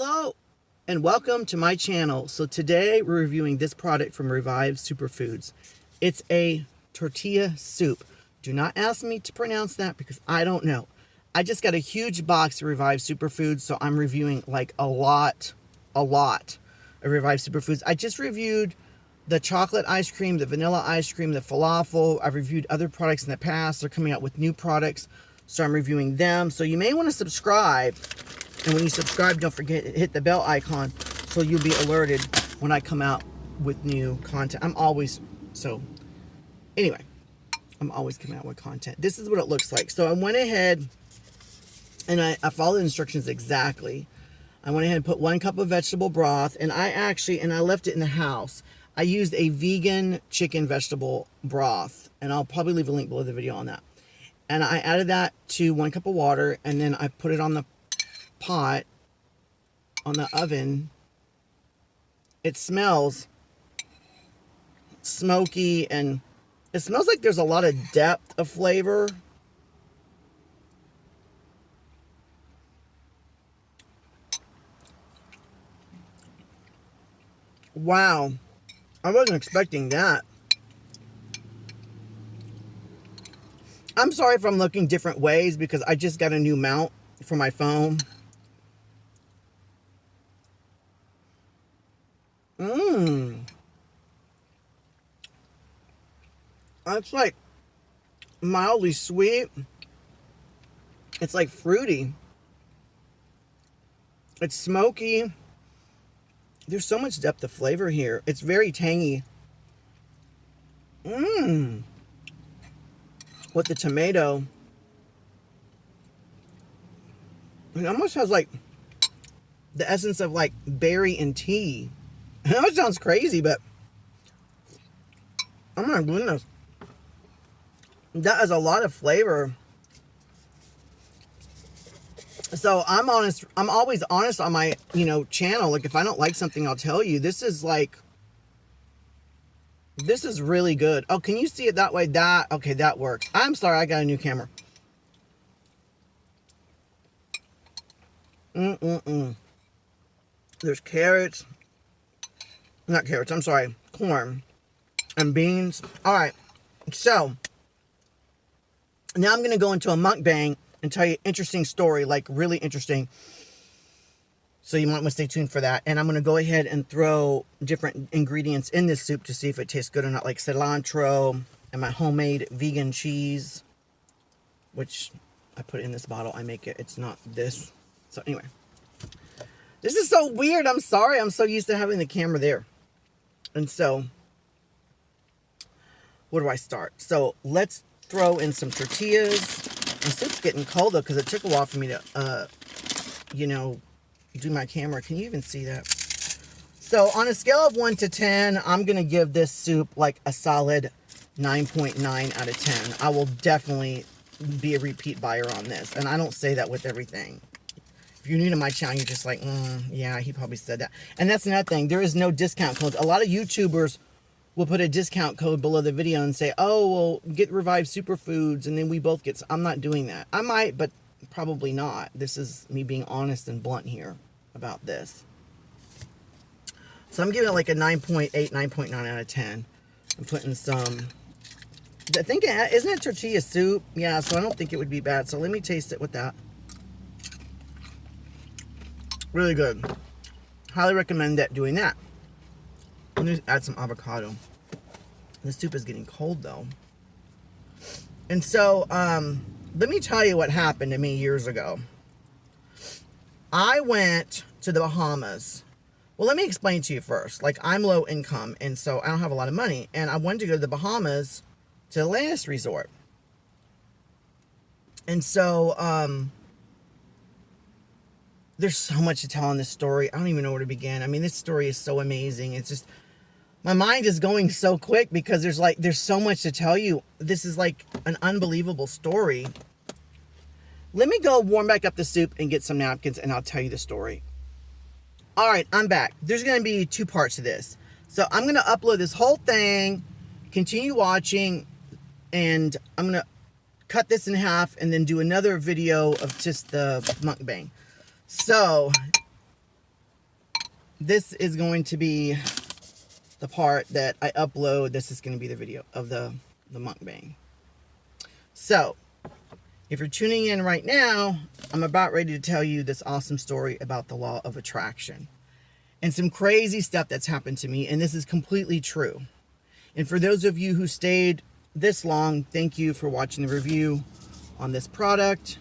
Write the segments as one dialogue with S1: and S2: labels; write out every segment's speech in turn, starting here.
S1: Hello and welcome to my channel. So today we're reviewing this product from Revive Superfoods. It's a tortilla soup. Do not ask me to pronounce that because I don't know. I just got a huge box of Revive Superfoods, so I'm reviewing like a lot of Revive Superfoods. I just reviewed the chocolate ice cream, the vanilla ice cream, the falafel. I've reviewed other products in the past. They're coming out with new products, so I'm reviewing them. So you may want to subscribe. And when you subscribe, don't forget to hit the bell icon so you'll be alerted when I come out with new content. I'm always coming out with content. This is what it looks like. So I went ahead and I followed the instructions exactly. I went ahead and put 1 cup of vegetable broth, and I left it in the house. I used a vegan chicken vegetable broth, and I'll probably leave a link below the video on that. And I added that to 1 cup of water, and then I put it on the pot on the oven. It smells smoky, and it smells like there's a lot of depth of flavor. Wow, I wasn't expecting that. I'm sorry if I'm looking different ways because I just got a new mount for my phone. It's like mildly sweet. It's like fruity. It's smoky. There's so much depth of flavor here. It's very tangy. With the tomato. It almost has like the essence of like berry and tea. I know it sounds crazy, but oh my goodness. That is a lot of flavor. So I'm honest. I'm always honest on my, channel. Like if I don't like something, I'll tell you. This is really good. Oh, can you see it that way? Okay, that works. I'm sorry, I got a new camera. There's carrots. Not carrots, I'm sorry. Corn and beans. All right, so now I'm going to go into a mukbang and tell you an interesting story, like really interesting. So you might want to stay tuned for that. And I'm going to go ahead and throw different ingredients in this soup to see if it tastes good or not, like cilantro and my homemade vegan cheese, which I put in this bottle. I make it. It's not this. So anyway, this is so weird. I'm sorry. I'm so used to having the camera there. And so, where do I start? So let's throw in some tortillas. The soup's getting cold though, because it took a while for me to, do my camera. Can you even see that? So on a scale of 1 to 10, I'm going to give this soup like a solid 9.9 out of 10. I will definitely be a repeat buyer on this. And I don't say that with everything. If you're new to my channel, you're just like, yeah, he probably said that. And that's another thing. There is no discount codes. A lot of YouTubers will put a discount code below the video and say, oh, well, get Revive Superfoods, and then we both get... I'm not doing that. I might, but probably not. This is me being honest and blunt here about this. So I'm giving it like a 9.8, 9.9 out of 10. I'm putting some... I think isn't it tortilla soup? Yeah, so I don't think it would be bad. So let me taste it with that. Really good. Highly recommend doing that. Let me add some avocado. The soup is getting cold though. And so, let me tell you what happened to me years ago. I went to the Bahamas. Well, let me explain to you first. Like, I'm low income, and so I don't have a lot of money. And I wanted to go to the Bahamas to Atlantis Resort. And so, there's so much to tell in this story. I don't even know where to begin. I mean, this story is so amazing. It's just, my mind is going so quick because there's so much to tell you. This is like an unbelievable story. Let me go warm back up the soup and get some napkins, and I'll tell you the story. All right, I'm back. There's going to be 2 parts to this. So I'm going to upload this whole thing, continue watching, and I'm going to cut this in half and then do another video of just the mukbang. So this is going to be the part that I upload. This is going to be the video of the mukbang. So, if you're tuning in right now, I'm about ready to tell you this awesome story about the law of attraction. And some crazy stuff that's happened to me, and this is completely true. And for those of you who stayed this long, thank you for watching the review on this product.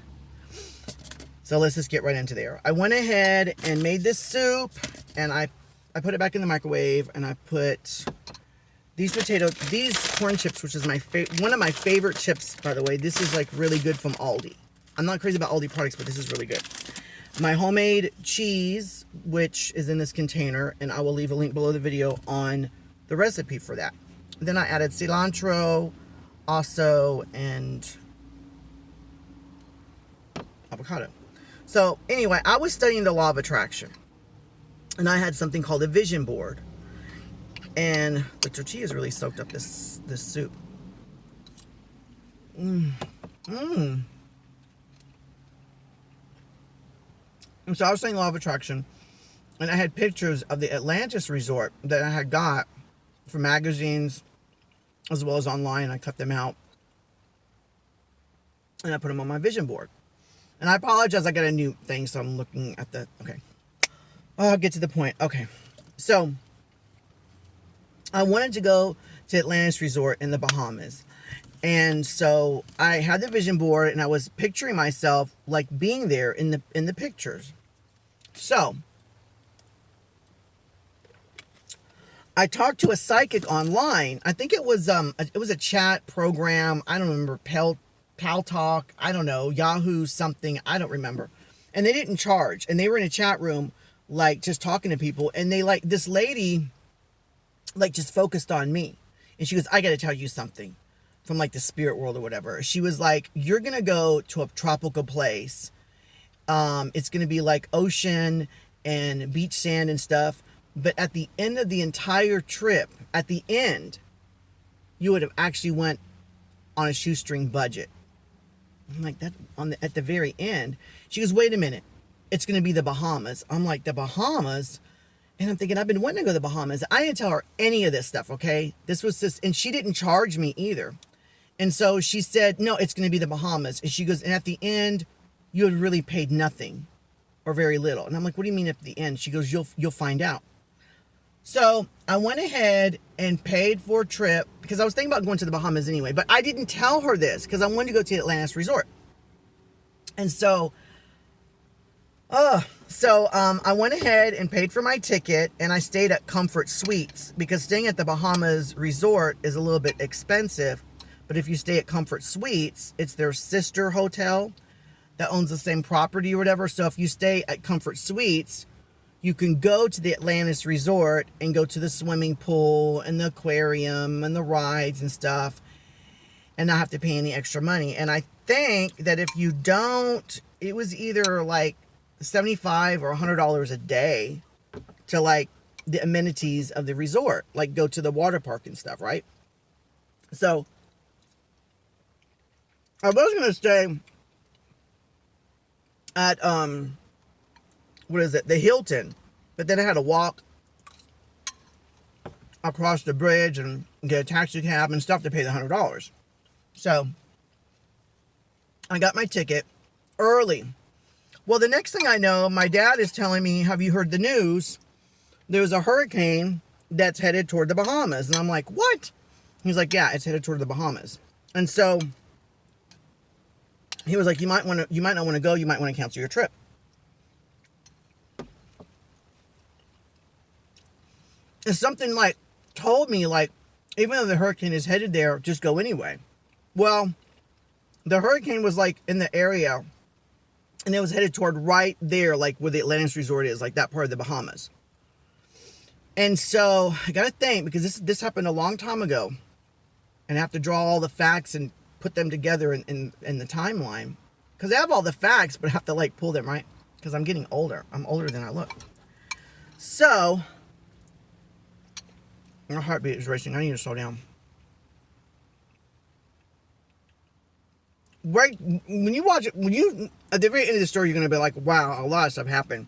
S1: So let's just get right into there. I went ahead and made this soup, and I put it back in the microwave, and I put these corn chips, which is one of my favorite chips, by the way. This is like really good from Aldi. I'm not crazy about Aldi products, but this is really good. My homemade cheese, which is in this container, and I will leave a link below the video on the recipe for that. Then I added cilantro, also, and avocado. So anyway, I was studying the law of attraction, and I had something called a vision board. And the tortillas really soaked up this soup. And so I was saying law of attraction, and I had pictures of the Atlantis resort that I had got from magazines as well as online. I cut them out and I put them on my vision board. And I apologize, I got a new thing, so I'm looking at the, okay. I'll get to the point. Okay. So I wanted to go to Atlantis Resort in the Bahamas. And so I had the vision board, and I was picturing myself like being there in the pictures. So I talked to a psychic online. I think it was a chat program. I don't remember, Pal Talk, I don't know, Yahoo something, I don't remember. And they didn't charge. And they were in a chat room, like, just talking to people. And they, like, this lady, like, just focused on me. And she goes, I got to tell you something from, like, the spirit world or whatever. She was like, you're going to go to a tropical place. It's going to be, like, ocean and beach sand and stuff. But at the end of the entire trip, at the end, you would have actually went on a shoestring budget. I'm like, that at the very end. She goes, wait a minute. It's going to be the Bahamas. I'm like, the Bahamas? And I'm thinking, I've been wanting to go to the Bahamas. I didn't tell her any of this stuff, okay? This was just, and she didn't charge me either. And so she said, no, it's going to be the Bahamas. And she goes, and at the end, you had really paid nothing or very little. And I'm like, what do you mean at the end? She goes, you'll find out. So I went ahead and paid for a trip because I was thinking about going to the Bahamas anyway, but I didn't tell her this because I wanted to go to the Atlantis Resort. And so, I went ahead and paid for my ticket, and I stayed at Comfort Suites because staying at the Bahamas Resort is a little bit expensive. But if you stay at Comfort Suites, it's their sister hotel that owns the same property or whatever. So if you stay at Comfort Suites, you can go to the Atlantis Resort and go to the swimming pool and the aquarium and the rides and stuff and not have to pay any extra money. And I think that if you don't, it was either like $75 or $100 a day to like the amenities of the resort, like go to the water park and stuff, right? So I was going to stay at, what is it? The Hilton. But then I had to walk across the bridge and get a taxi cab and stuff to pay the $100. So I got my ticket early. Well, the next thing I know, my dad is telling me, have you heard the news? There's a hurricane that's headed toward the Bahamas. And I'm like, what? He's like, yeah, it's headed toward the Bahamas. And so he was like, you might not want to go. You might want to cancel your trip. And something like told me, like, even though the hurricane is headed there, just go anyway. Well, the hurricane was like in the area, and it was headed toward right there, like where the Atlantis Resort is, like that part of the Bahamas. And so I got to think, because this happened a long time ago, and I have to draw all the facts and put them together in the timeline. Because I have all the facts, but I have to like pull them, right? Because I'm getting older. I'm older than I look. So my heartbeat is racing. I need to slow down. Right when you watch it, at the very end of the story, you're going to be like, wow, a lot of stuff happened.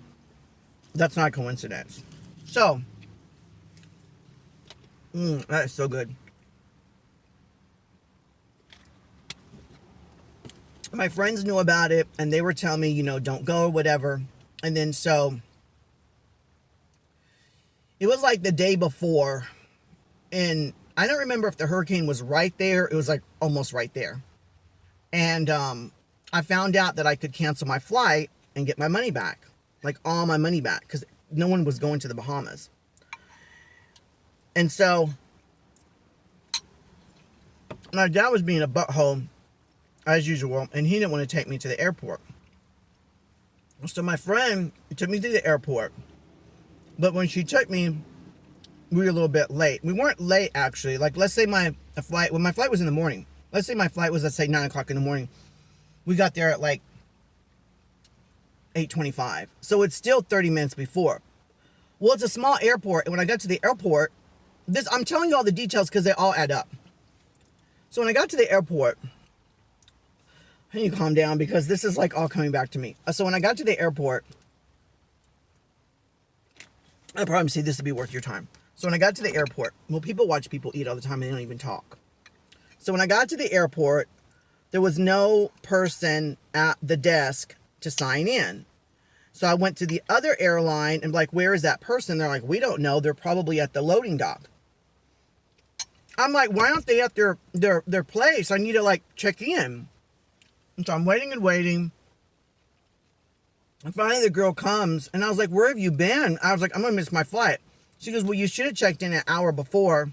S1: That's not a coincidence. So, that is so good. My friends knew about it and they were telling me, don't go or whatever. And then so it was like the day before, and I don't remember if the hurricane was right there. It was like almost right there. And I found out that I could cancel my flight and get my money back, like all my money back, because no one was going to the Bahamas. And so my dad was being a butthole as usual, and he didn't want to take me to the airport. So my friend took me to the airport, but when she took me, we were a little bit late. We weren't late, actually. Like, let's say my flight was in the morning. Let's say my flight was, let's say, 9 o'clock in the morning. We got there at, like, 8:25. So it's still 30 minutes before. Well, it's a small airport, and when I got to the airport, I'm telling you all the details because they all add up. So when I got to the airport, I need to calm down because this is, like, all coming back to me. So when I got to the airport, I promise you this will be worth your time. So when I got to the airport, well, people watch people eat all the time and they don't even talk. So when I got to the airport, there was no person at the desk to sign in. So I went to the other airline and like, where is that person? They're like, we don't know. They're probably at the loading dock. I'm like, why aren't they at their place? I need to like check in. And so I'm waiting and waiting. And finally the girl comes and I was like, where have you been? I was like, I'm going to miss my flight. She goes, well, you should have checked in an hour before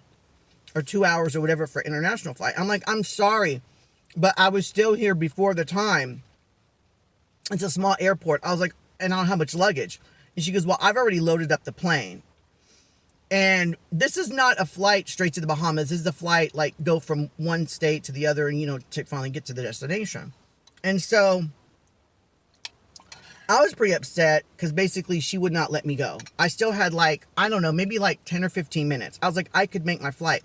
S1: or 2 hours or whatever for international flight. I'm like, I'm sorry, but I was still here before the time. It's a small airport. I was like, and I don't have much luggage. And she goes, well, I've already loaded up the plane. And this is not a flight straight to the Bahamas. This is a flight, like, go from one state to the other and, to finally get to the destination. And so I was pretty upset because basically she would not let me go. I still had like, I don't know, maybe like 10 or 15 minutes. I was like, I could make my flight.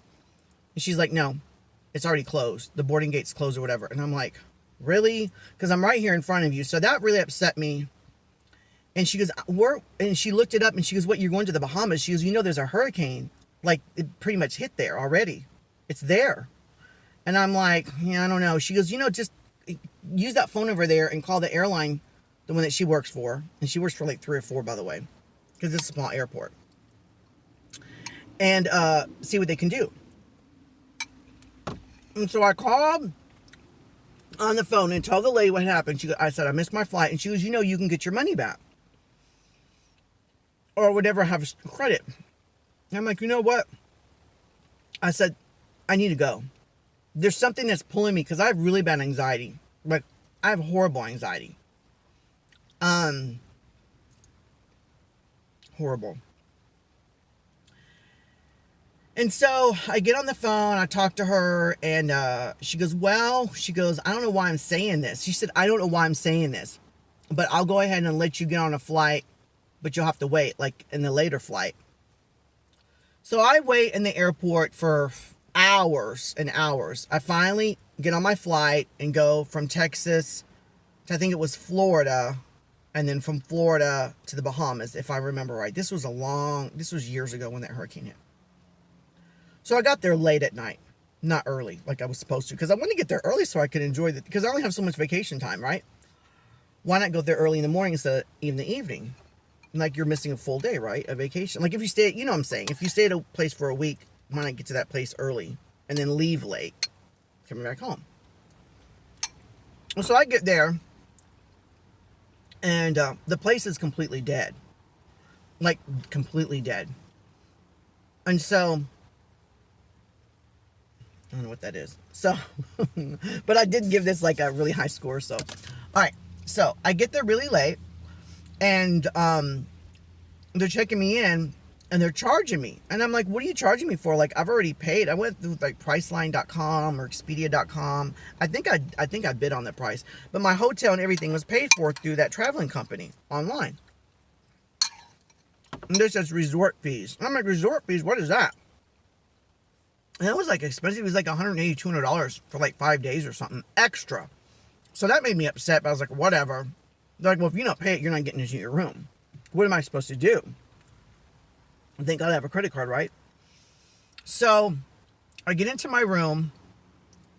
S1: And she's like, no, it's already closed. The boarding gate's closed or whatever. And I'm like, really? Because I'm right here in front of you. So that really upset me. And she goes, and she looked it up and she goes, what, you're going to the Bahamas? She goes, there's a hurricane. Like, it pretty much hit there already. It's there. And I'm like, yeah, I don't know. She goes, just use that phone over there and call the airline, the one that she works for. And she works for like 3 or 4, by the way, because it's a small airport. And see what they can do. And so I called on the phone and told the lady what happened. I said, I missed my flight. And she goes, you can get your money back. Or whatever, have credit. And I'm like, you know what? I said, I need to go. There's something that's pulling me because I have really bad anxiety. Like, I have horrible anxiety. Horrible. And so I get on the phone, I talk to her, and she goes, I don't know why I'm saying this. She said, I don't know why I'm saying this, but I'll go ahead and let you get on a flight, but you'll have to wait, like in the later flight. So I wait in the airport for hours and hours. I finally get on my flight and go from Texas to, I think it was Florida, and then from Florida to the Bahamas, if I remember right. This was years ago when that hurricane hit. So I got there late at night, not early like I was supposed to, because I wanted to get there early so I could enjoy it, because I only have so much vacation time, right? Why not go there early in the morning instead of in the evening? Like, you're missing a full day, right? A vacation. Like, if you stay, what I'm saying. If you stay at a place for a week, why not get to that place early and then leave late, coming back home? So I get there, and the place is completely dead. Like, completely dead. And so, I don't know what that is. So, but I did give this like a really high score. So, all right. So I get there really late, and they're checking me in, and they're charging me. And I'm like, what are you charging me for? Like, I've already paid. I went through like Priceline.com or Expedia.com. I think I bid on the price, but my hotel and everything was paid for through that traveling company online. And this says resort fees. I'm like, resort fees? What is that? And that was like expensive. It was like $180, $200 for like 5 days or something extra. So that made me upset, but I was like, whatever. They're like, well, if you don't pay it, you're not getting into your room. What am I supposed to do? Thank God I have a credit card, right? So I get into my room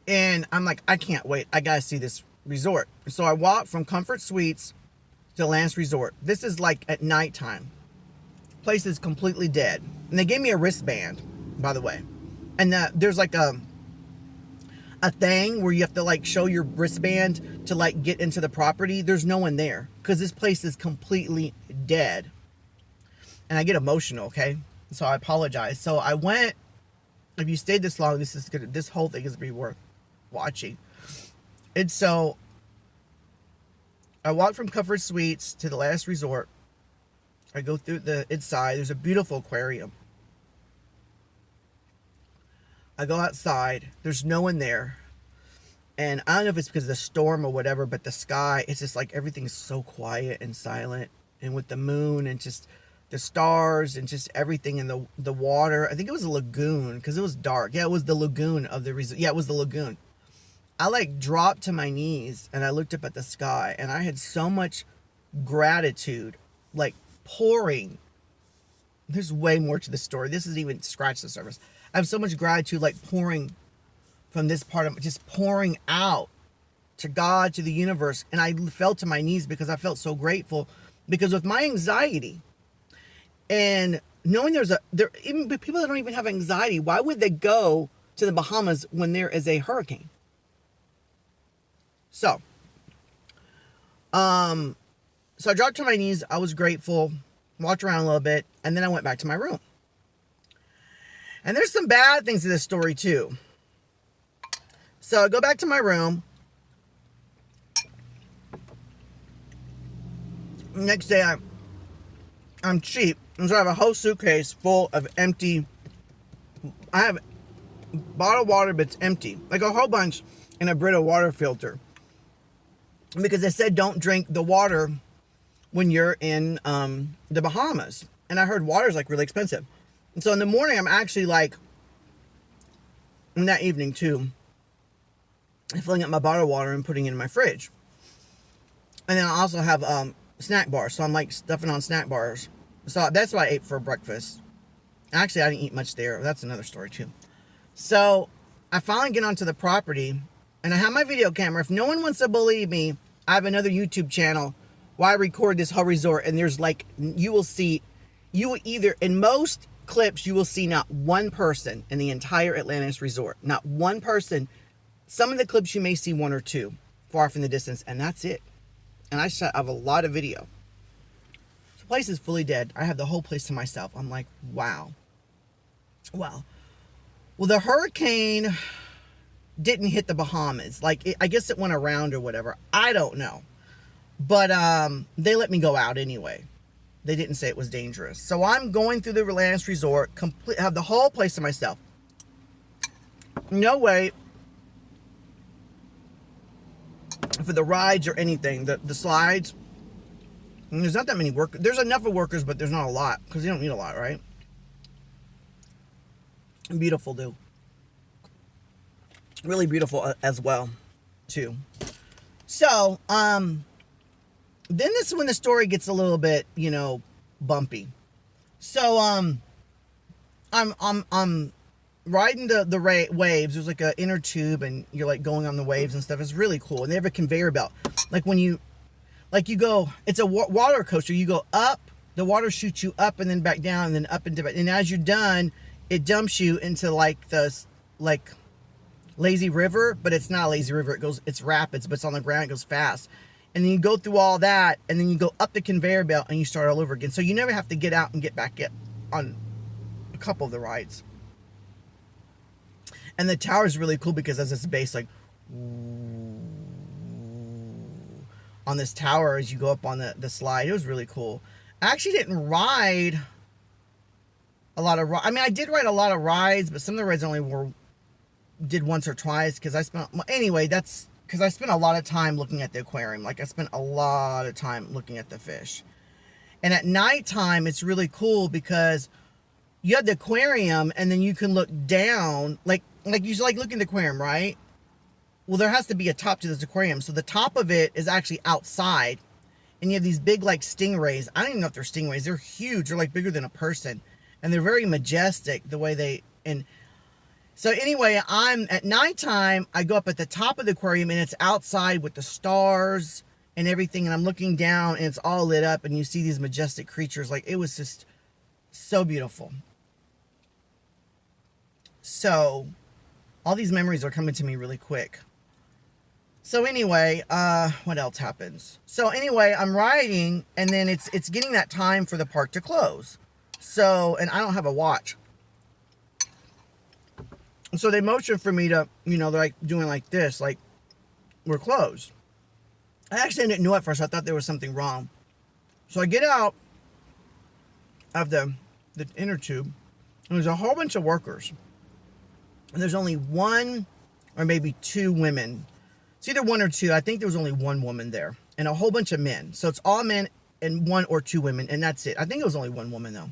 S1: and I'm like, I can't wait. I gotta see this resort. So I walk from Comfort Suites to Lance Resort. This is like at nighttime. Place is completely dead. And they gave me a wristband, by the way. And there's like a thing where you have to like show your wristband to like get into the property. There's no one there because this place is completely dead. And I get emotional, okay? So I apologize. So I went, if you stayed this long, this whole thing is gonna be worth watching. And so I walked from Comfort Suites to the Last Resort. I go through the inside. There's a beautiful aquarium. I go outside. There's no one there. And I don't know if it's because of the storm or whatever, but the sky, it's just like everything's so quiet and silent. And with the moon and just the stars and just everything in the water. I think it was a lagoon because it was dark. Yeah, it was the lagoon of the resort. Yeah, it was the lagoon. I like dropped to my knees and I looked up at the sky and I had so much gratitude, like pouring. There's way more to the story. This isn't even scratch the surface. I have so much gratitude, like pouring from this part of just pouring out to God, to the universe. And I fell to my knees because I felt so grateful because with my anxiety and knowing even people that don't even have anxiety, why would they go to the Bahamas when there is a hurricane? So I dropped to my knees. I was grateful, walked around a little bit, and then I went back to my room. And there's some bad things to this story too. So I go back to my room. Next day, I'm cheap, and so I have a whole suitcase full of empty. I have bottled water, but it's empty, like a whole bunch in a Brita water filter. Because they said don't drink the water when you're in the Bahamas, and I heard water is like really expensive. And so in the morning, I'm actually like, in that evening too, filling up my bottled water and putting it in my fridge. And then I also have snack bars, so I'm like stuffing on snack bars. So that's what I ate for breakfast. Actually, I didn't eat much there. That's another story too. So I finally get onto the property, and I have my video camera. If no one wants to believe me, I have another YouTube channel where I record this whole resort, and there's like, you will either, in most clips, you will see not one person in the entire Atlantis Resort. Not one person. Some of the clips you may see one or two far from the distance, and that's it. And I have a lot of video. The place is fully dead. I have the whole place to myself. I'm like, wow. Wow. Well, the hurricane didn't hit the Bahamas. Like, I guess it went around or whatever. I don't know. But they let me go out anyway. They didn't say it was dangerous. So I'm going through the Atlantis Resort, have the whole place to myself. No wait for the rides or anything. The slides. And there's not that many workers. There's enough of workers, but there's not a lot because you don't need a lot, right? Beautiful, dude. Really beautiful as well, too. So, then this is when the story gets a little bit, bumpy. So, I'm riding the waves. There's like an inner tube, and you're like going on the waves and stuff. It's really cool. And they have a conveyor belt. Like when you go, it's a water coaster. You go up, the water shoots you up and then back down and then up and down. And as you're done, it dumps you into like lazy river, but it's not a lazy river. It's rapids, but it's on the ground. It goes fast. And then you go through all that, and then you go up the conveyor belt, and you start all over again. So you never have to get out and get back on a couple of the rides. And the tower is really cool because there's this base, like, on this tower as you go up on the slide. It was really cool. I actually didn't ride a lot of... I mean, I did ride a lot of rides, but some of the rides only did once or twice because I spent... Anyway, that's... Because I spent a lot of time looking at the aquarium. Like, I spent a lot of time looking at the fish. And at nighttime, it's really cool because you have the aquarium, and then you can look down. Like you like look in the aquarium, right? Well, there has to be a top to this aquarium. So the top of it is actually outside. And you have these big, like, stingrays. I don't even know if they're stingrays. They're huge. They're, like, bigger than a person. And they're very majestic the way they, and so anyway, I'm at nighttime, I go up at the top of the aquarium and it's outside with the stars and everything. And I'm looking down and it's all lit up and you see these majestic creatures. Like, it was just so beautiful. So all these memories are coming to me really quick. So anyway, what else happens? So anyway, I'm riding and then it's getting that time for the park to close. So, and I don't have a watch. So they motion for me to, you know, they're like doing like this, like we're closed. I actually didn't know at first. I thought there was something wrong. So I get out of the inner tube and there's a whole bunch of workers. And there's only one or maybe two women. It's either one or two. I think there was only one woman there and a whole bunch of men. So it's all men and one or two women, and that's it. I think it was only one woman though.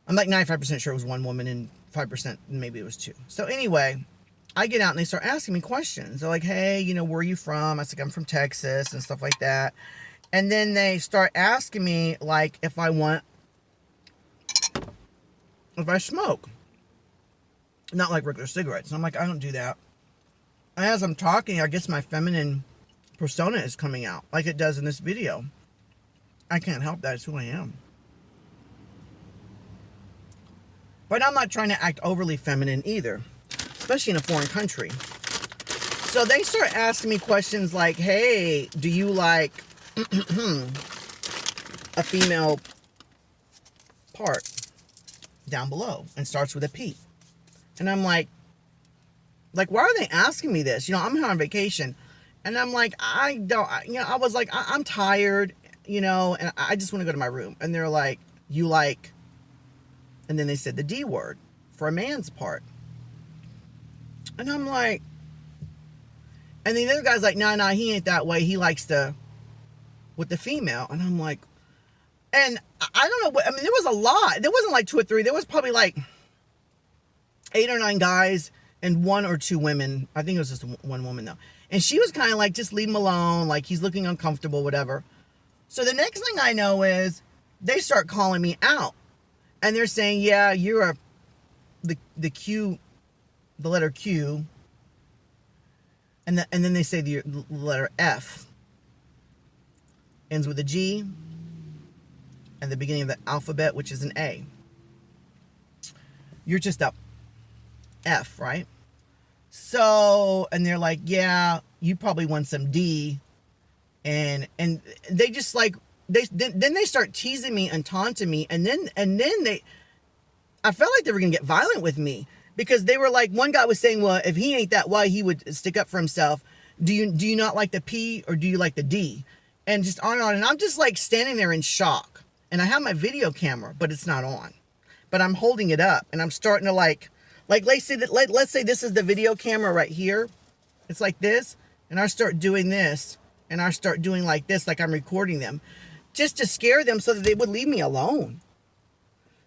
S1: I'm like 95% sure it was one woman and 5% maybe it was two. So anyway, I get out and they start asking me questions. They're like, hey, you know, where are you from? I was like, I'm from Texas and stuff like that. And then they start asking me like if I smoke. Not like regular cigarettes. And I'm like, I don't do that. And as I'm talking, I guess my feminine persona is coming out like it does in this video. I can't help that. It's who I am. But I'm not trying to act overly feminine either, especially in a foreign country. So they start asking me questions like, hey, do you like a female part down below? And starts with a P. And I'm like, why are they asking me this? You know, I'm here on vacation. And I'm like, I was like, I'm tired, you know, and I just want to go to my room. And they're like, you like... And then they said the D word for a man's part. And I'm like, and the other guy's like, nah, he ain't that way. He likes with the female. And I'm like, and I don't know what, I mean, there was a lot. There wasn't like two or three. There was probably like 8 or 9 guys and 1 or 2 women. I think it was just one woman though. And she was kind of like, just leave him alone. Like he's looking uncomfortable, whatever. So the next thing I know is they start calling me out. And they're saying, yeah, you're the Q, the letter Q. And then they say the letter F. Ends with a G. And the beginning of the alphabet, which is an A. You're just a F, right? So, and they're like, yeah, you probably want some D. And they just like, then they start teasing me and taunting me, and then I felt like they were gonna get violent with me because they were like, one guy was saying, well, if he ain't that way, he would stick up for himself. Do you not like the P or do you like the D? And just on and on. And I'm just like standing there in shock. And I have my video camera, but it's not on. But I'm holding it up and I'm starting to like let's say this is the video camera right here. It's like this, and I start doing this, and I start doing like this, like I'm recording them, just to scare them so that they would leave me alone.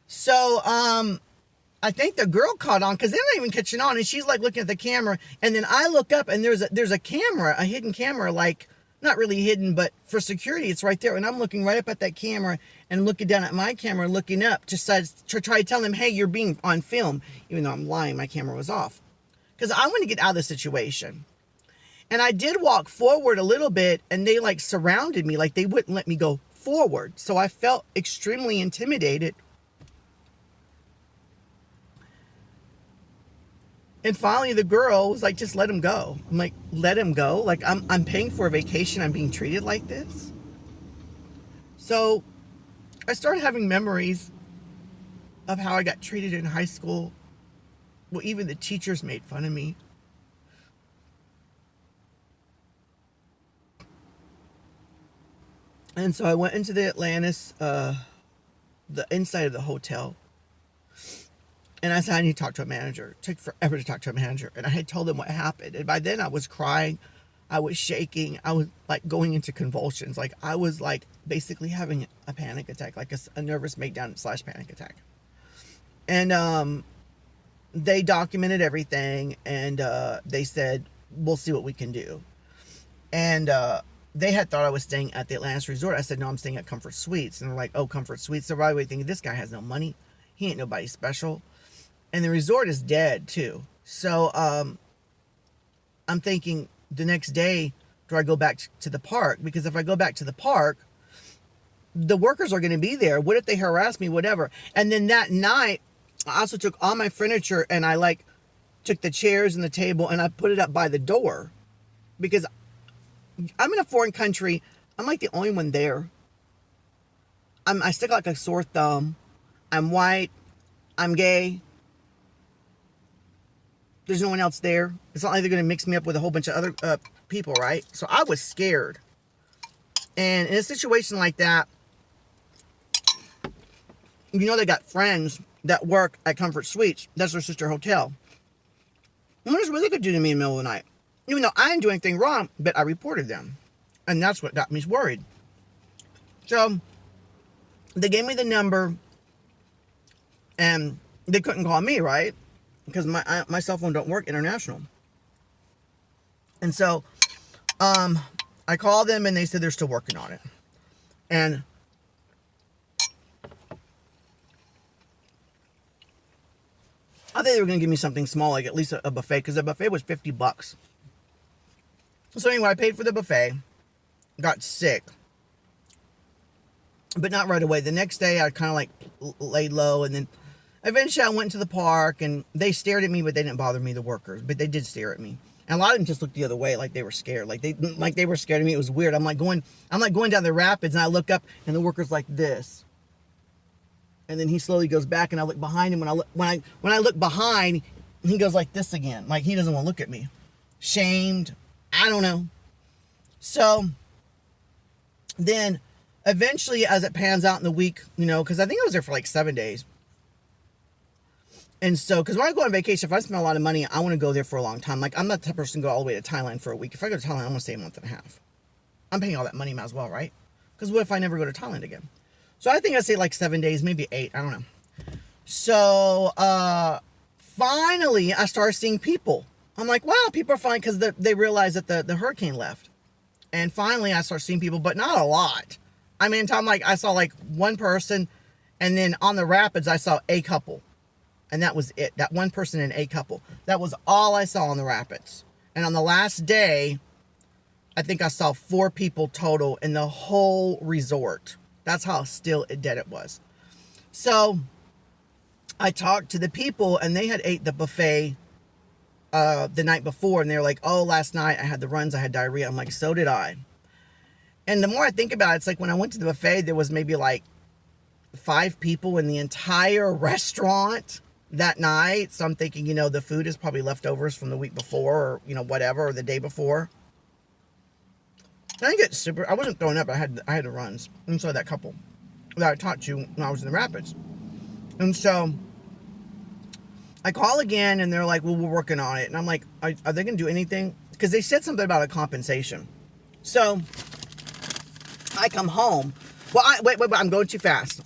S1: So, I think the girl caught on because they're not even catching on, and she's like looking at the camera, and then I look up and there's a camera, a hidden camera, like not really hidden, but for security, it's right there. And I'm looking right up at that camera and looking down at my camera, looking up to try to tell them, hey, you're being on film, even though I'm lying, my camera was off, because I want to get out of the situation. And I did walk forward a little bit, and they like surrounded me, like they wouldn't let me go forward. So I felt extremely intimidated. And finally the girl was like, just let him go. I'm like, let him go? Like I'm paying for a vacation, I'm being treated like this? So I started having memories of how I got treated in high school. Well, even the teachers made fun of me. And so I went into the Atlantis, the inside of the hotel. And I said, I need to talk to a manager. It took forever to talk to a manager. And I had told them what happened. And by then I was crying. I was shaking. I was like going into convulsions. Like I was like basically having a panic attack, like a nervous breakdown / panic attack. And they documented everything. And they said, we'll see what we can do. And they had thought I was staying at the Atlantis Resort. I said, no, I'm staying at Comfort Suites. And they're like, oh, Comfort Suites. So right away thinking, this guy has no money. He ain't nobody special. And the resort is dead, too. So I'm thinking the next day, do I go back to the park? Because if I go back to the park, the workers are going to be there. What if they harass me, whatever? And then that night, I also took all my furniture and I like took the chairs and the table and I put it up by the door. Because I'm in a foreign country. I'm like the only one there. I stick like a sore thumb. I'm white. I'm gay. There's no one else there. It's not like they're going to mix me up with a whole bunch of other people, right? So I was scared. And in a situation like that, you know, they got friends that work at Comfort Suites. That's their sister hotel. And what they could do to me in the middle of the night? Even though I didn't do anything wrong, but I reported them. And that's what got me worried. So they gave me the number and they couldn't call me, right? Because my cell phone don't work international. And so I called them and they said they're still working on it. And I think they were going to give me something small, like at least a buffet, because the buffet was $50. So anyway, I paid for the buffet, got sick, but not right away. The next day, I kind of like laid low, and then eventually I went to the park, and they stared at me, but they didn't bother me, the workers, but they did stare at me. And a lot of them just looked the other way, like they were scared, like they were scared of me. It was weird. I'm like going down the rapids, and I look up, and the worker's like this. And then he slowly goes back, and I look behind him. When I look behind, he goes like this again. Like he doesn't want to look at me. Shamed. I don't know. So then eventually, as it pans out in the week, you know, because I think I was there for like 7 days. And so, because when I go on vacation, if I spend a lot of money, I want to go there for a long time. Like I'm not the type of person to go all the way to Thailand for a week. If I go to Thailand, I want to stay a month and a half. I'm paying all that money, might as well, right? Because what if I never go to Thailand again? So I think I say like 7 days, maybe 8. I don't know. So finally, I started seeing people. I'm like, wow, people are fine, because they realized that the hurricane left. And finally, I started seeing people, but not a lot. I mean, I'm like, I saw like one person, and then on the rapids, I saw a couple. And that was it. That one person and a couple. That was all I saw on the rapids. And on the last day, I think I saw 4 people total in the whole resort. That's how still dead it was. So I talked to the people, and they had ate the buffet the night before, and they were like, oh, last night I had the runs, I had diarrhea. I'm like, so did I. And the more I think about it, it's like when I went to the buffet, there was maybe like 5 people in the entire restaurant that night. So I'm thinking, you know, the food is probably leftovers from the week before, or, you know, whatever, or the day before. I didn't get super, I wasn't throwing up, I had the runs. And so that couple that I talked to when I was in the rapids. And so I call again, and they're like, well, we're working on it. And I'm like, are they going to do anything? Because they said something about a compensation. So I come home. Well, wait, I'm going too fast.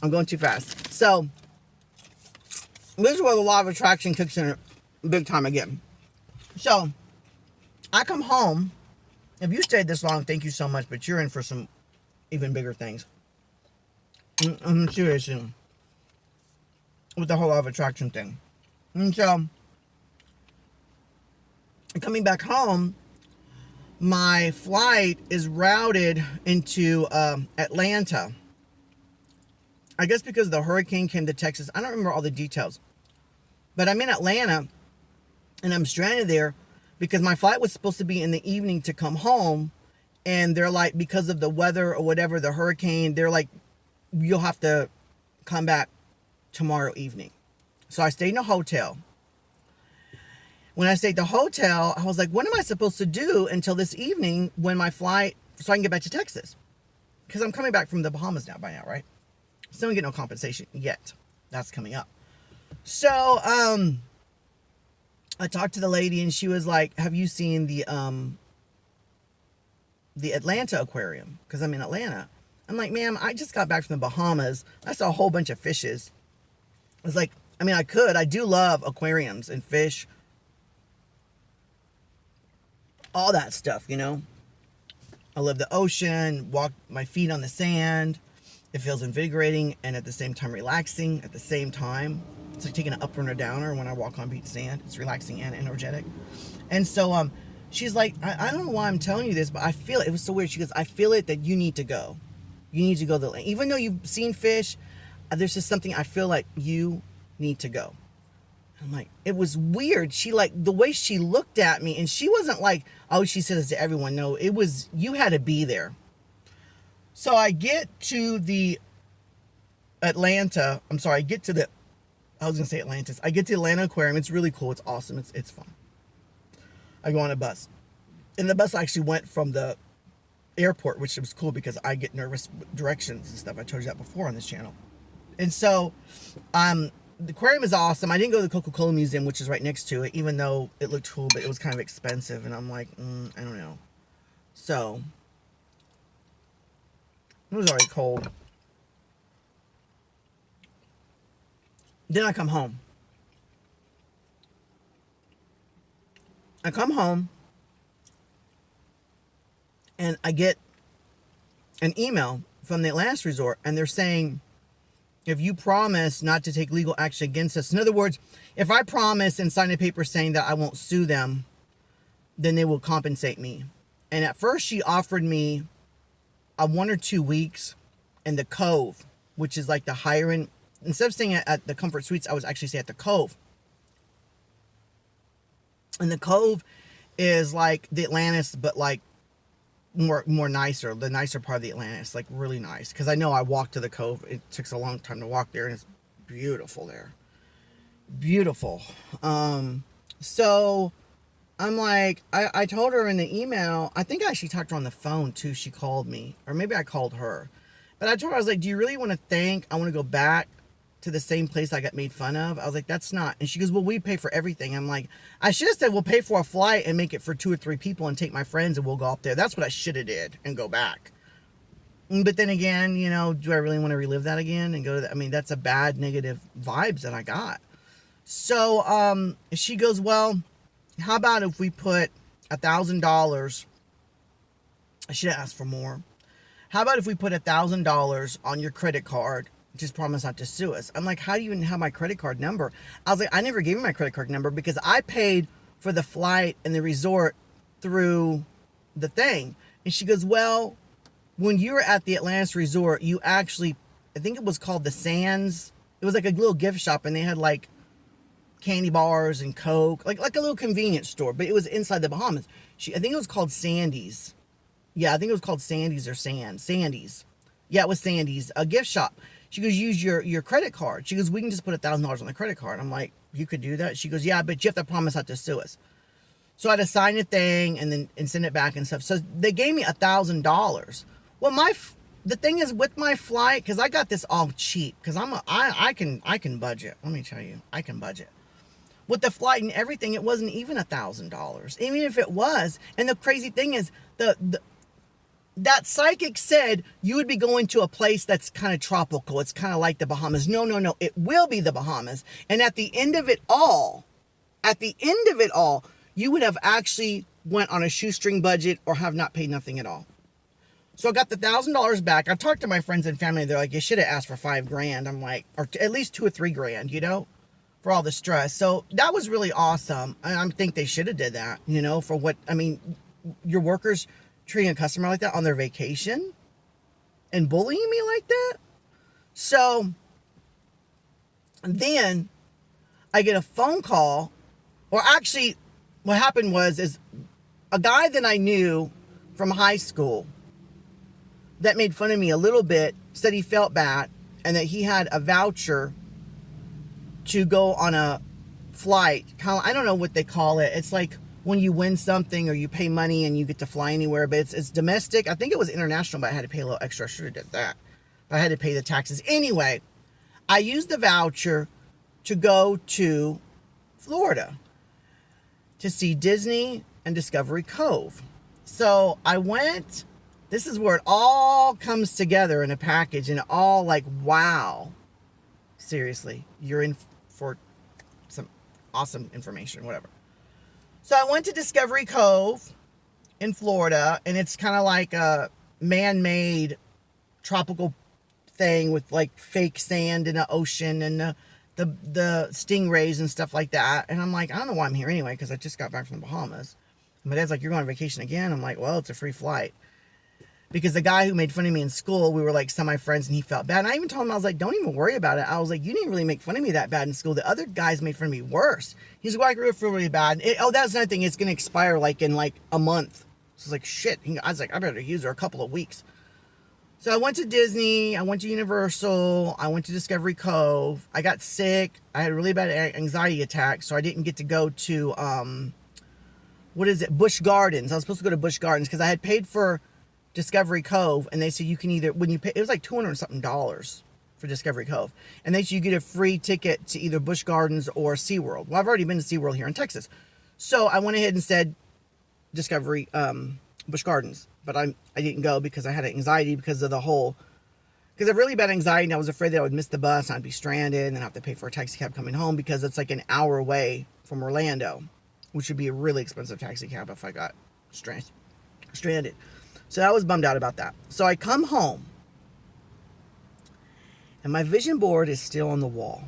S1: So this is where the law of attraction kicks in big time again. So I come home. If you stayed this long, thank you so much, but you're in for some even bigger things. I'm serious with the whole law of attraction thing. And so, coming back home, my flight is routed into Atlanta. I guess because the hurricane came to Texas. I don't remember all the details. But I'm in Atlanta, and I'm stranded there because my flight was supposed to be in the evening to come home. And they're like, because of the weather or whatever, the hurricane, they're like, you'll have to come back tomorrow evening. So I stayed in a hotel. When I stayed at the hotel, I was like, what am I supposed to do until this evening when my flight, so I can get back to Texas? Because I'm coming back from the Bahamas now by now, right? Still don't get no compensation yet. That's coming up. So, I talked to the lady, and she was like, have you seen the Atlanta aquarium? Because I'm in Atlanta. I'm like, ma'am, I just got back from the Bahamas. I saw a whole bunch of fishes. I was like, I mean, I do love aquariums and fish. All that stuff, you know. I love the ocean, walk my feet on the sand. It feels invigorating and at the same time relaxing at the same time. It's like taking an upper and a downer when I walk on beach sand. It's relaxing and energetic. And so she's like, I don't know why I'm telling you this, but I feel it. It was so weird. She goes, I feel it that you need to go. You need to go to the lake. Even though you've seen fish, there's just something I feel like you need to go. I'm like, it was weird. She like, the way she looked at me, and she wasn't like, oh, she said this to everyone. No, it was, you had to be there. So I get to the Atlanta, I'm sorry, I get to the, I was going to say Atlantis. I get to the Atlanta Aquarium. It's really cool. It's awesome. It's fun. I go on a bus. And the bus actually went from the airport, which was cool because I get nervous with directions and stuff. I told you that before on this channel. And so, the aquarium is awesome. I didn't go to the Coca-Cola Museum, which is right next to it, even though it looked cool, but it was kind of expensive. And I'm like, I don't know. So, it was already cold. Then I come home. I come home and I get an email from the last resort, and they're saying, if you promise not to take legal action against us, in other words, if I promise and sign a paper saying that I won't sue them, then they will compensate me. And at first she offered me a 1 or 2 weeks in the Cove, which is like the higher end. Instead of staying at the Comfort Suites, I was actually staying at the Cove. And the Cove is like the Atlantis, but like more nicer, the nicer part of the Atlantis, like really nice. Because I know I walked to the Cove. It took a long time to walk there, and it's beautiful there. Beautiful. So I'm like, I told her in the email, I think I actually talked to her on the phone too. She called me, or maybe I called her. But I told her, I was like, do you really want to I want to go back to the same place I got made fun of? I was like, that's not. And she goes, well, we pay for everything. I'm like, I should have said we'll pay for a flight and make it for 2 or 3 people and take my friends and we'll go up there. That's what I should have did and go back. But then again, you know, do I really want to relive that again and go to that? I mean, that's a bad negative vibes that I got. So she goes, well, how about if we put $1,000? I should have asked for more. How about if we put $1,000 on your credit card? Just promise not to sue us. I'm like, how do you even have my credit card number? I was like, I never gave you my credit card number because I paid for the flight and the resort through the thing. And she goes, well, when you were at the Atlantis Resort, you actually, I think it was called the Sands. It was like a little gift shop, and they had like candy bars and Coke, like a little convenience store, but it was inside the Bahamas. I think it was called Sandy's. Yeah, I think it was called Sandy's or Sandy's. Yeah, it was Sandy's, a gift shop. She goes, use your credit card. She goes, we can just put $1,000 on the credit card. I'm like, you could do that? She goes, yeah, but you have to promise not to sue us. So I had to sign a thing and send it back and stuff. So they gave me $1,000. Well, the thing is with my flight, because I got this all cheap, because I can budget. Let me tell you, I can budget. With the flight and everything, it wasn't even $1,000. Even if it was. And the crazy thing is, that psychic said you would be going to a place that's kind of tropical. It's kind of like the Bahamas. No. It will be the Bahamas. And at the end of it all, you would have actually went on a shoestring budget or have not paid nothing at all. So I got the $1,000 back. I talked to my friends and family. They're like, you should have asked for $5,000. I'm like, or at least $2,000 or $3,000, you know, for all the stress. So that was really awesome. I think they should have did that, you know, for what, I mean, your workers treating a customer like that on their vacation and bullying me like that. So then I get a phone call, or actually what happened is a guy that I knew from high school that made fun of me a little bit said he felt bad and that he had a voucher to go on a flight. I don't know what they call it. It's like when you win something or you pay money and you get to fly anywhere, but it's domestic. I think it was international, but I had to pay a little extra. I should have did that. But I had to pay the taxes. Anyway, I used the voucher to go to Florida to see Disney and Discovery Cove. So I went. This is where it all comes together in a package, and it all like, wow. Seriously, you're in for some awesome information, whatever. So I went to Discovery Cove in Florida, and it's kind of like a man-made tropical thing with like fake sand in the ocean and the stingrays and stuff like that. And I'm like, I don't know why I'm here anyway, because I just got back from the Bahamas. And my dad's like, you're going on vacation again? I'm like, well, it's a free flight. Because the guy who made fun of me in school, we were like semi-friends, and he felt bad. And I even told him, I was like, don't even worry about it. I was like, you didn't really make fun of me that bad in school. The other guys made fun of me worse. He's like, well, I grew up really bad. That's another thing. It's going to expire like in like a month. So I was like, shit. I was like, I better use her a couple of weeks. So I went to Disney. I went to Universal. I went to Discovery Cove. I got sick. I had a really bad anxiety attack, so I didn't get to go to, Busch Gardens. I was supposed to go to Busch Gardens because I had paid for Discovery Cove, and they said you can either, when you pay, it was like $200 something for Discovery Cove, and they said you get a free ticket to either Busch Gardens or SeaWorld. Well, I've already been to SeaWorld here in Texas, so I went ahead and said Discovery, Busch Gardens, but I didn't go because I had anxiety because of because of really bad anxiety, and I was afraid that I would miss the bus and I'd be stranded and have to pay for a taxi cab coming home, because it's like an hour away from Orlando, which would be a really expensive taxi cab if I got stranded. So I was bummed out about that. So I come home, and my vision board is still on the wall.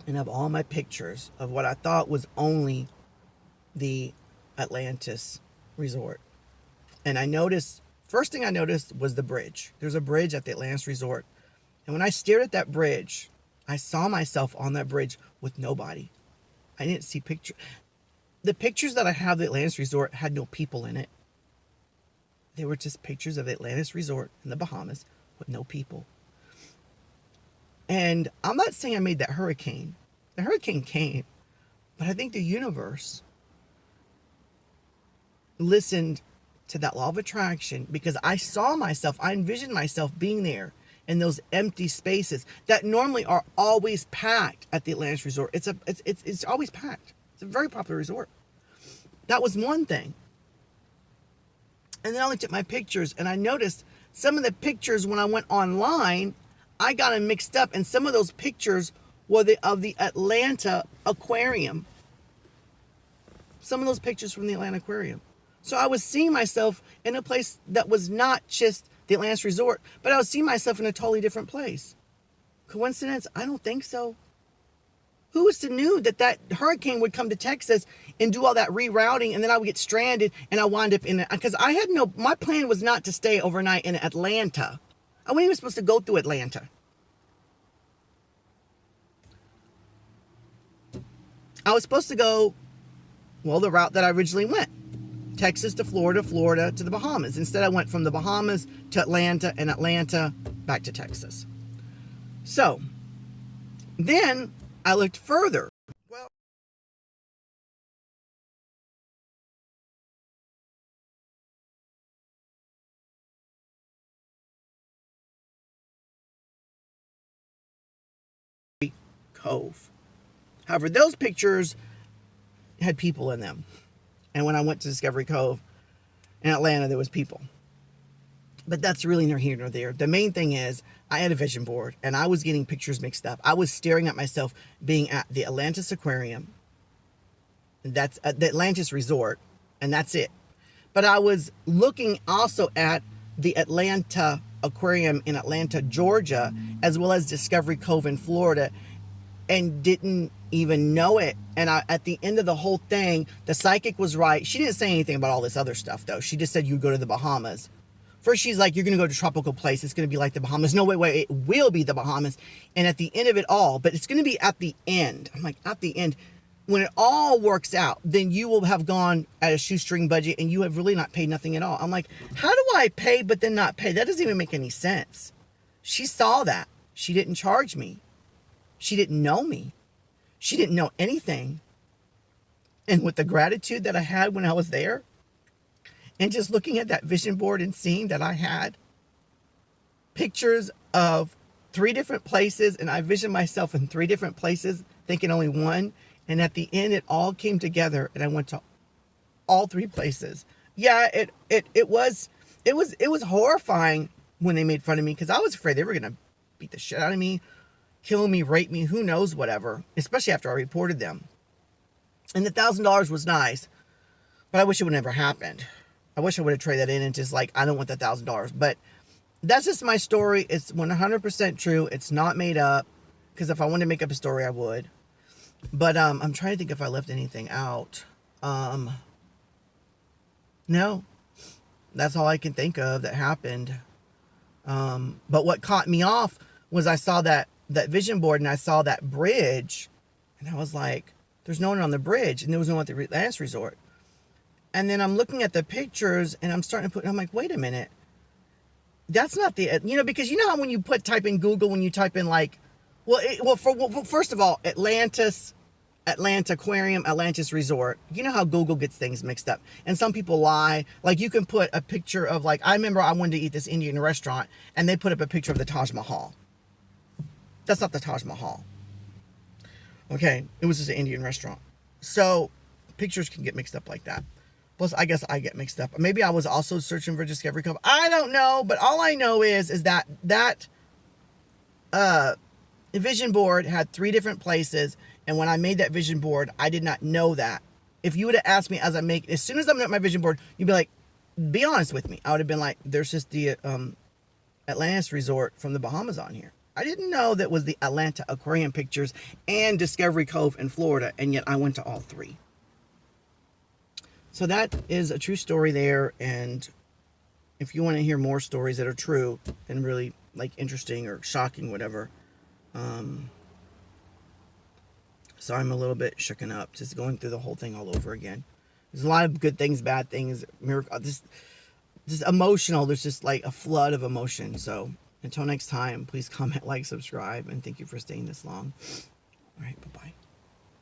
S1: And I have all my pictures of what I thought was only the Atlantis Resort. And I noticed, first thing I noticed was the bridge. There's a bridge at the Atlantis Resort. And when I stared at that bridge, I saw myself on that bridge with nobody. I didn't see pictures. The pictures that I have of the Atlantis Resort had no people in it. They were just pictures of the Atlantis Resort in the Bahamas with no people. And I'm not saying I made that hurricane. The hurricane came, but I think the universe listened to that law of attraction, because I saw myself, I envisioned myself being there in those empty spaces that normally are always packed at the Atlantis Resort. It's always packed. It's a very popular resort. That was one thing. And then I looked at my pictures, and I noticed some of the pictures when I went online, I got them mixed up. And some of those pictures were of the Atlanta Aquarium. Some of those pictures from the Atlanta Aquarium. So I was seeing myself in a place that was not just the Atlantis Resort, but I was seeing myself in a totally different place. Coincidence? I don't think so. Who was to knew that hurricane would come to Texas and do all that rerouting, and then I would get stranded and I wind up in it? Because my plan was not to stay overnight in Atlanta. I wasn't even supposed to go through Atlanta. I was supposed to go, the route that I originally went. Texas to Florida, Florida to the Bahamas. Instead, I went from the Bahamas to Atlanta, and Atlanta back to Texas. So, then I looked further. Well, Cove. However, those pictures had people in them. And when I went to Discovery Cove in Atlanta, there was people. But that's really neither here nor there. The main thing is I had a vision board, and I was getting pictures mixed up. I was staring at myself being at the Atlantis Aquarium. That's at the Atlantis Resort, and that's it. But I was looking also at the Atlanta Aquarium in Atlanta, Georgia, as well as Discovery Cove in Florida, and didn't even know it. And at the end of the whole thing, the psychic was right. She didn't say anything about all this other stuff, though. She just said you go to the Bahamas. First, she's like, you're going to go to a tropical place. It's going to be like the Bahamas. No, wait. It will be the Bahamas. And at the end of it all, but it's going to be at the end. I'm like, at the end, when it all works out, then you will have gone at a shoestring budget and you have really not paid nothing at all. I'm like, how do I pay but then not pay? That doesn't even make any sense. She saw that. She didn't charge me. She didn't know me. She didn't know anything. And with the gratitude that I had when I was there, and just looking at that vision board and seeing that I had pictures of 3 different places, and I visioned myself in 3 different places, thinking only one. And at the end, it all came together, and I went to all 3 places. Yeah, it was horrifying when they made fun of me, because I was afraid they were going to beat the shit out of me, kill me, rape me, who knows, whatever, especially after I reported them. And the $1,000 was nice. But I wish it would never happened. I wish I would have traded that in and just like, I don't want the $1,000. But that's just my story. It's 100% true. It's not made up. Because if I wanted to make up a story, I would. But I'm trying to think if I left anything out. No. That's all I can think of that happened. But what caught me off was I saw that vision board and I saw that bridge. And I was like, there's no one on the bridge. And there was no one at the last resort. And then I'm looking at the pictures and I'm starting to put, I'm like, wait a minute. That's not the, because you know how when you type in Google, when you type in like, first of all, Atlanta Aquarium, Atlantis Resort. You know how Google gets things mixed up. And some people lie. Like you can put a picture of like, I remember I wanted to eat this Indian restaurant and they put up a picture of the Taj Mahal. That's not the Taj Mahal. Okay. It was just an Indian restaurant. So pictures can get mixed up like that. Plus, I guess I get mixed up. Maybe I was also searching for Discovery Cove. I don't know. But all I know is that vision board had 3 different places. And when I made that vision board, I did not know that. If you would have asked me as soon as I'm at my vision board, you'd be like, be honest with me. I would have been like, there's just the Atlantis Resort from the Bahamas on here. I didn't know that was the Atlanta Aquarium pictures and Discovery Cove in Florida. And yet I went to all 3. So that is a true story there. And if you want to hear more stories that are true and really like interesting or shocking, whatever, so I'm a little bit shooken up just going through the whole thing all over again. There's a lot of good things, bad things, miracle, just emotional. There's just like a flood of emotion. So until next time, please comment, like, subscribe, and thank you for staying this long. All right, bye-bye.